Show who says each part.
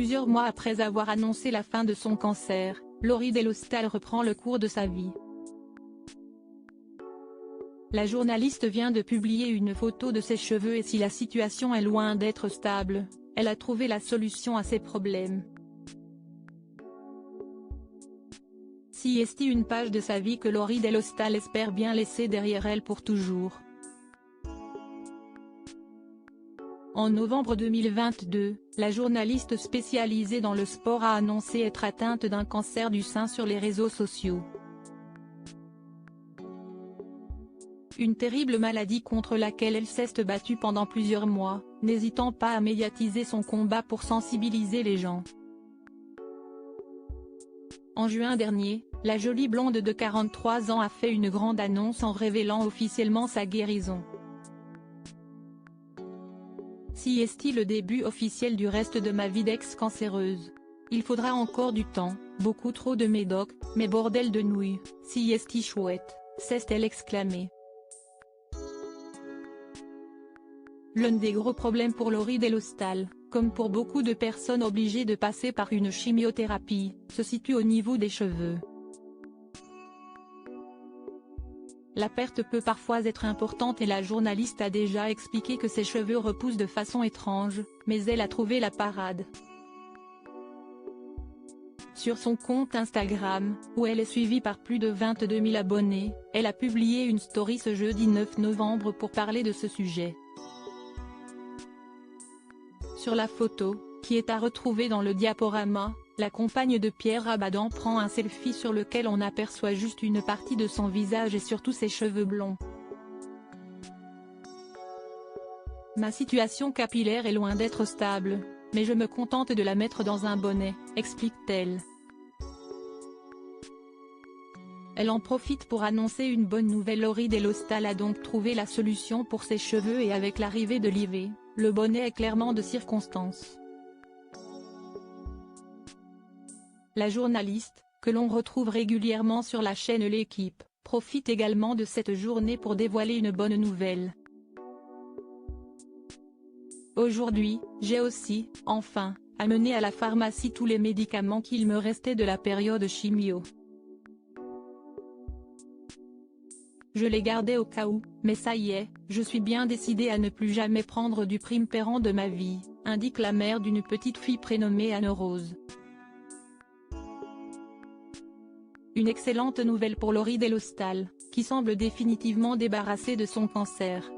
Speaker 1: Plusieurs mois après avoir annoncé la fin de son cancer, Laurie Delhostal reprend le cours de sa vie. La journaliste vient de publier une photo de ses cheveux et si la situation est loin d'être stable, elle a trouvé la solution à ses problèmes. Si est une page de sa vie que Laurie Delhostal espère bien laisser derrière elle pour toujours. En novembre 2022, la journaliste spécialisée dans le sport a annoncé être atteinte d'un cancer du sein sur les réseaux sociaux. Une terrible maladie contre laquelle elle s'est battue pendant plusieurs mois, n'hésitant pas à médiatiser son combat pour sensibiliser les gens. En juin dernier, la jolie blonde de 43 ans a fait une grande annonce en révélant officiellement sa guérison. Si est le début officiel du reste de ma vie d'ex-cancéreuse. Il faudra encore du temps, beaucoup trop de médocs, mais bordel de nouilles, si est chouette, s'est-elle exclamée. L'un des gros problèmes pour Laurie Delhostal, comme pour beaucoup de personnes obligées de passer par une chimiothérapie, se situe au niveau des cheveux. La perte peut parfois être importante et la journaliste a déjà expliqué que ses cheveux repoussent de façon étrange, mais elle a trouvé la parade. Sur son compte Instagram, où elle est suivie par plus de 22 000 abonnés, elle a publié une story ce jeudi 9 novembre pour parler de ce sujet. Sur la photo, qui est à retrouver dans le diaporama, la compagne de Pierre Abadan prend un selfie sur lequel on aperçoit juste une partie de son visage et surtout ses cheveux blonds. Ma situation capillaire est loin d'être stable, mais je me contente de la mettre dans un bonnet, explique-t-elle. Elle en profite pour annoncer une bonne nouvelle. Laurie Delhostal a donc trouvé la solution pour ses cheveux et avec l'arrivée de l'hiver, le bonnet est clairement de circonstance. La journaliste, que l'on retrouve régulièrement sur la chaîne L'Équipe, profite également de cette journée pour dévoiler une bonne nouvelle. Aujourd'hui, j'ai aussi, enfin, amené à la pharmacie tous les médicaments qu'il me restait de la période chimio. Je les gardais au cas où, mais ça y est, je suis bien décidée à ne plus jamais prendre du Primperan de ma vie, indique la mère d'une petite fille prénommée Anne-Rose. Une excellente nouvelle pour Laurie Delhostal, qui semble définitivement débarrassée de son cancer.